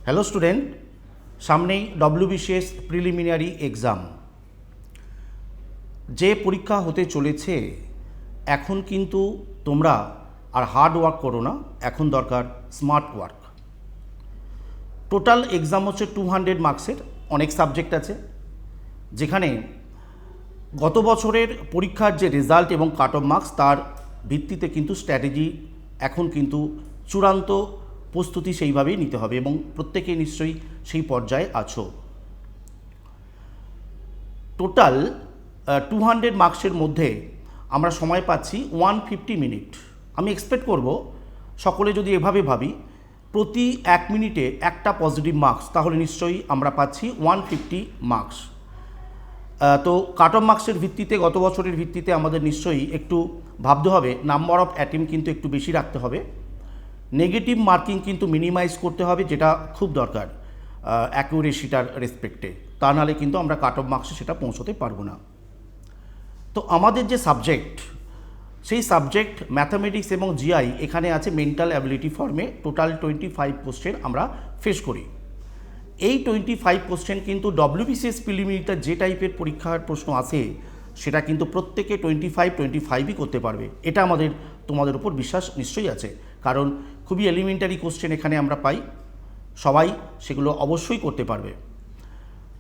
Hello student, সামনেই WBCS preliminary exam. যে পরীক্ষা হতে চলেছে, এখন কিন্তু তোমরা আর হার্ড ওয়ার্ক করো না, এখন দরকার স্মার্ট ওয়ার্ক। টোটাল এক্সাম হচ্ছে 200 মার্কসের, অনেক সাবজেক্ট আছে, যেখানে গত বছরের পরীক্ষার যে রেজাল্ট এবং কাট অফ মার্কস তার ভিত্তিতে কিন্তু স্ট্র্যাটেজি এখন কিন্তু চূড়ান্ত প্রস্তুতি সেইভাবেই নিতে হবে এবং প্রত্যেকে নিশ্চয়ই সেই পর্যায়ে আছো। টোটাল 200 মার্কসের মধ্যে আমরা সময় পাচ্ছি 150 মিনিট। আমি এক্সপেক্ট করব সকলে যদি এভাবে ভাবি প্রতি 1 মিনিটে একটা পজিটিভ মার্কস, তাহলে নিশ্চয়ই আমরা পাচ্ছি 150 মার্কস। তো কাট অফ মার্কসের ভিত্তিতে, গত বছরের ভিত্তিতে আমাদের নিশ্চয়ই একটু ভাবতে হবে, নাম্বার অফ অ্যাটেম্প কিন্তু একটু বেশি রাখতে হবে, নেগেটিভ মার্কিং কিন্তু মিনিমাইজ করতে হবে, যেটা খুব দরকার অ্যাকুরেসিটার রেসপেক্টে, তা নাহলে কিন্তু আমরা কাট অফ মার্কসে সেটা পৌঁছতে পারবো না। তো আমাদের যে সাবজেক্ট, সেই সাবজেক্ট ম্যাথামেটিক্স এবং জিআই এখানে আছে মেন্টাল অ্যাবিলিটি ফর্মে। টোটাল 25 কোশ্চেন আমরা ফেস করি। এই 25 কোশ্চেন কিন্তু ডব্লিউবিসিএস প্রিলিমিনারিতে যে টাইপের পরীক্ষার প্রশ্ন আসে সেটা কিন্তু প্রত্যেকে 25ই করতে পারবে, এটা তোমাদের উপর বিশ্বাস নিশ্চয়ই আছে, কারণ খুবই এলিমেন্টারি কোশ্চেন এখানে আমরা পাই, সবাই সেগুলো অবশ্যই করতে পারবে।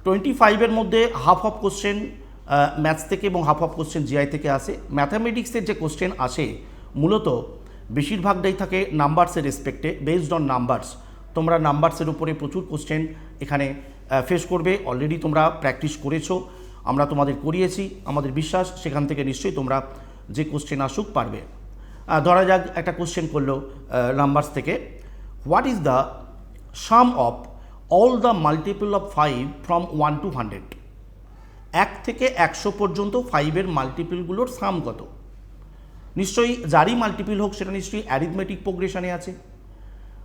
25-এর মধ্যে হাফ অফ কোশ্চেন ম্যাথস থেকে এবং হাফ অফ কোশ্চেন জিআই থেকে আসে। ম্যাথামেটিক্সের যে কোশ্চেন আসে মূলত বেশিরভাগটাই থাকে নাম্বারসের রেসপেক্টে, বেসড অন নাম্বারস। তোমরা নাম্বারসের উপরে প্রচুর কোশ্চেন এখানে ফেস করবে, অলরেডি তোমরা প্র্যাকটিস করেছো, আমরা তোমাদের করিয়েছি, আমাদের বিশ্বাস সেখান থেকে নিশ্চয়ই তোমরা যে কোশ্চেন আসুক পারবে। ধরা যাক একটা কোশ্চেন করলো নাম্বারস থেকে, what is the some of all the multiple of 5 from 1 to 100? 1 থেকে 100 পর্যন্ত 5-এর মাল্টিপলগুলোর সাম কত? নিশ্চয়ই যারই মাল্টিপল হোক সেটা নিশ্চয়ই অ্যারিথমেটিক প্রোগ্রেশনে আছে।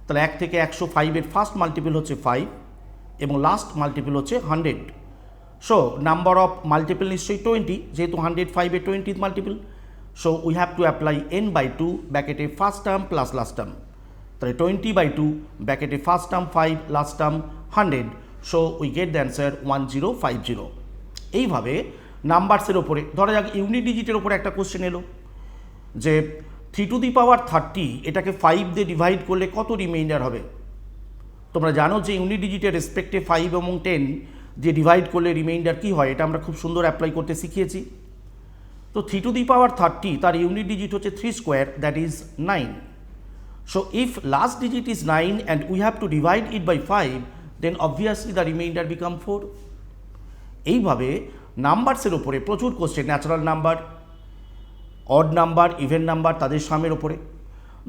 তাহলে 1 থেকে 105-এর ফার্স্ট মাল্টিপল হচ্ছে 5 এবং লাস্ট মাল্টিপল হচ্ছে 100। সো নাম্বার অফ মাল্টিপল নিশ্চয়ই 20, যেহেতু 105-এর 20th multiple. So we have to apply n/2 ব্র্যাকেটে first term plus last term. তাহলে 20/2 ব্র্যাকেটে first term 5, last term 100। So we get the answer 1050। এইভাবে নাম্বারসের ওপরে, ধরা যাক ইউনিট ডিজিটের ওপরে একটা কোশ্চেন এলো যে 3 to the power 30 এটাকে 5 দিয়ে ডিভাইড করলে কত রিমাইন্ডার হবে? তোমরা জানো যে ইউনিট ডিজিটের রেসপেক্টে 5 এবং 10 দিয়ে ডিভাইড করলে রিমাইন্ডার কী হয়, এটা আমরা খুব সুন্দর অ্যাপ্লাই করতে শিখিয়েছি। তো 3 to the power 30 তার ইউনিট ডিজিট হচ্ছে 3 square, that is 9। So if last digit is 9 and we have to divide it by 5, then obviously the remainder become 4। এইভাবে নাম্বারসের ওপরে প্রচুর question, natural number, odd number, even number, তাদের সামের ওপরে।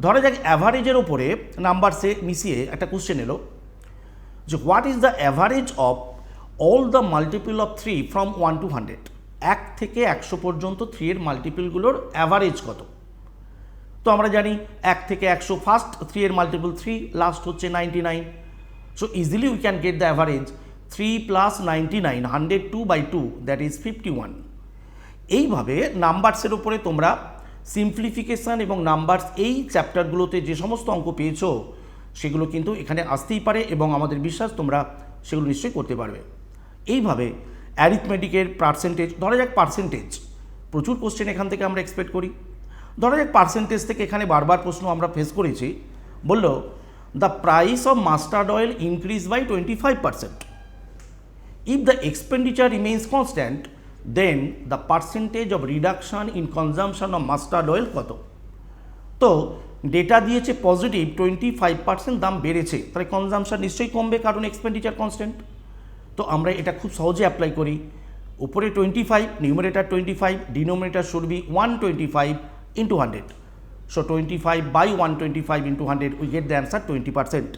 ধরা যাক অ্যাভারেজের ওপরে নাম্বারসে মিশিয়ে একটা কোশ্চেন এলো যে what is the average of all the multiple of 3 from 1 to 100? 1 থেকে 100 পর্যন্ত 3-এর মাল্টিপলগুলোর অ্যাভারেজ কত? তো আমরা জানি 1 থেকে 100 ফার্স্ট 3-এর মাল্টিপল 3, লাস্ট হচ্ছে 99। So easily we can get the average 3 + 99, 102/2, that is 51। এইভাবে নাম্বারসের ওপরে তোমরা সিম্পলিফিকেশান এবং নাম্বারস এই চ্যাপ্টারগুলোতে যে সমস্ত অঙ্ক পেয়েছো সেগুলো কিন্তু এখানে আসতেই পারে এবং আমাদের বিশ্বাস তোমরা সেগুলো নিশ্চয়ই করতে পারবে। এইভাবে অ্যারিথমেটিকের পার্সেন্টেজ, ধরা যাক পার্সেন্টেজ, প্রচুর কোশ্চেন এখান থেকে আমরা এক্সপেক্ট করি। ধরা যাক পার্সেন্টেজ থেকে এখানে বারবার প্রশ্ন আমরা ফেস করেছি, বলল the price of mustard oil increase by 25%। If the expenditure remains constant, then the percentage of reduction in consumption of mustard oil কত? তো ডেটা দিয়েছে পজিটিভ 25% দাম বেড়েছে, তাহলে কনজামশন নিশ্চয়ই কমবে, কারণ এক্সপেন্ডিচার কনস্ট্যান্ট। তো আমরা এটা খুব সহজে অ্যাপ্লাই করি। উপরে 25, numerator 25, denominator should be 125 into 100। So 25/125 into 100, we get the answer 20%।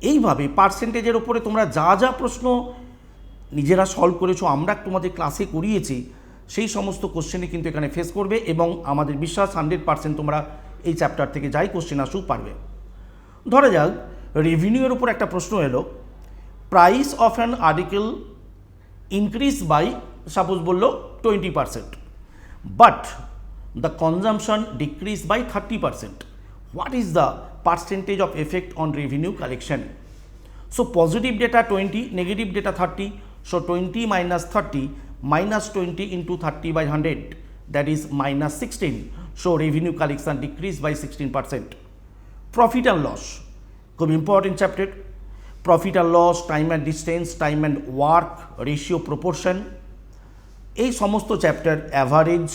এইভাবে পার্সেন্টেজের ওপরে তোমরা যা যা প্রশ্ন নিজেরা সলভ করেছো, আমরা তোমাদের ক্লাসে করিয়েছি, সেই সমস্ত কোশ্চেনই কিন্তু এখানে ফেস করবে এবং আমাদের বিশ্বাস 100% তোমরা এই চ্যাপ্টার থেকে যাই কোশ্চেন আসুক পারবে। ধরা যাক রেভিনিউয়ের উপর একটা প্রশ্ন এলো, price of an article increase by, suppose বললো 20%, but the consumption decrease by 30%, what is the percentage of effect on revenue collection? So positive data 20, negative data 30. So 20 minus 30 minus 20 into 30 by 100, that is minus 16. So revenue collection decreased by 16%. Profit and loss, খুব important chapter. Profit and loss, time and distance, time and work, ratio, proportion, এই সমস্ত chapter, average,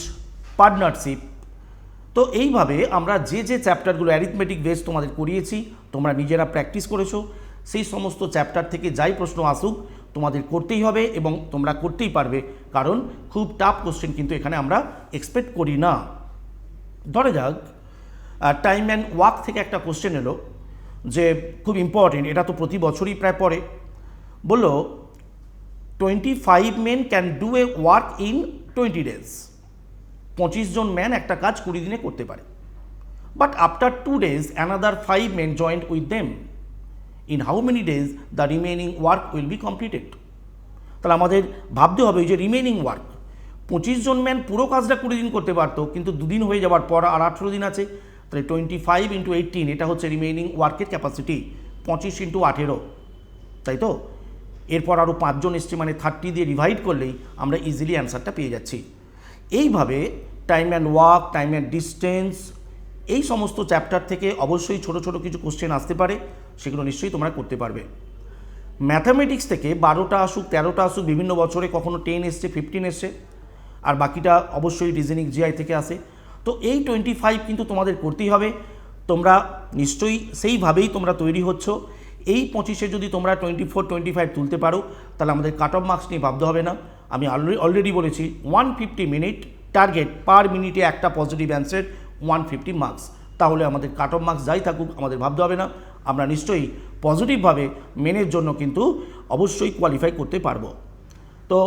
partnership. তো এইভাবে আমরা যে যে চ্যাপ্টারগুলো arithmetic base তোমাদের করিয়েছি, তোমরা নিজেরা প্র্যাকটিস করেছো, সেই সমস্ত চ্যাপ্টার থেকে যাই প্রশ্ন আসুক তোমাদের করতেই হবে এবং তোমরা করতেই পারবে, কারণ খুব টাফ কোশ্চেন কিন্তু এখানে আমরা এক্সপেক্ট করি না। ধরে যাক টাইম অ্যান্ড ওয়ার্ক থেকে একটা কোশ্চেন এলো যে খুব ইম্পর্টেন্ট, এটা তো প্রতি বছরই প্রায় পড়ে। বললো 25 men can do a work in 20 days। 25 জন ম্যান একটা কাজ 20 দিনে করতে পারে। But after 2 days another 5 men joined with them. In how many days the remaining work will be completed. তাহলে আমাদের ভাবতে হবে যে রিমেনিং ওয়ার্ক, 25 জন ম্যান পুরো কাজটা 20 দিন করতে পারতো, কিন্তু 2 দিন হয়ে যাওয়ার পর আর 18 দিন আছে। তাহলে 25 ইন্টু 18, এটা হচ্ছে রিমেনিং ওয়ার্কের ক্যাপাসিটি, 25 ইন্টু 18, তাই তো? এরপর আরও 5 জন এসছে, মানে 30 দিয়ে ডিভাইড করলেই আমরা ইজিলি অ্যান্সারটা পেয়ে যাচ্ছি। এইভাবে time and work, time and distance, এই সমস্ত চ্যাপ্টার থেকে অবশ্যই ছোট ছোট কিছু কোশ্চেন আসতে পারে, সেগুলো নিশ্চয়ই তোমরা করতে পারবে। ম্যাথামেটিক্স থেকে 12টা আসুক, 13টা আসুক, বিভিন্ন বছরে কখনো 10 এসছে, 15 এসছে, আর বাকিটা অবশ্যই রিজনিং জিআই থেকে আসে। তো এই 25 কিন্তু তোমাদের করতেই হবে। তোমরা নিশ্চয়ই সেইভাবেই তোমরা তৈরি হচ্ছ। এই 25-এ যদি তোমরা 24, 25 তুলতে পারো, তাহলে আমাদের কাট অফ মার্কস নিয়ে ভাবতে হবে না। আমি অলরেডি বলেছি 150 মিনিট টার্গেট, পার মিনিটে একটা পজিটিভ অ্যান্সার, 150 মার্কস। তাহলে আমাদের কাট অফ মার্কস যাই থাকুক, আমাদের ভাবতে হবে না, আমরা নিশ্চয়ই পজিটিভভাবে মেনের জন্য কিন্তু অবশ্যই কোয়ালিফাই করতে পারবো। তো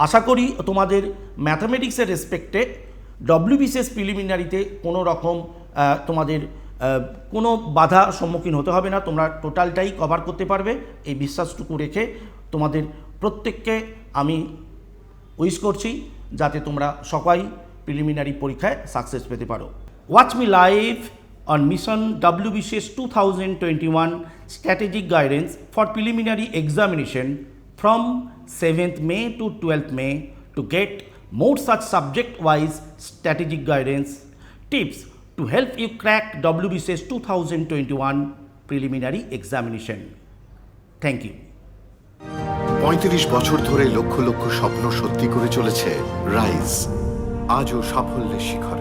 আশা করি তোমাদের ম্যাথামেটিক্সের রেসপেক্টে ডব্লিউবিসিএস প্রিলিমিনারিতে কোনো রকম তোমাদের কোনো বাধা সম্মুখীন হতে হবে না, তোমরা টোটালটাই কভার করতে পারবে, এই বিশ্বাসটুকু রেখে তোমাদের প্রত্যেককে আমি উইশ করছি যাতে তোমরা সবাই প্রিলিমিনারি পরীক্ষায় সাকসেস পেতে পারো। Watch me live on Mission WBCS 2021 Strategic Guidance for Preliminary Examination from 7th May to 12th May to get more such subject-wise strategic guidance tips to help you crack WBCS 2021 Preliminary Examination. Thank you. 35 বছর ধরে লক্ষ লক্ষ স্বপ্ন সত্যি করে চলেছে rise, আজও সাফল্যের শিখরে।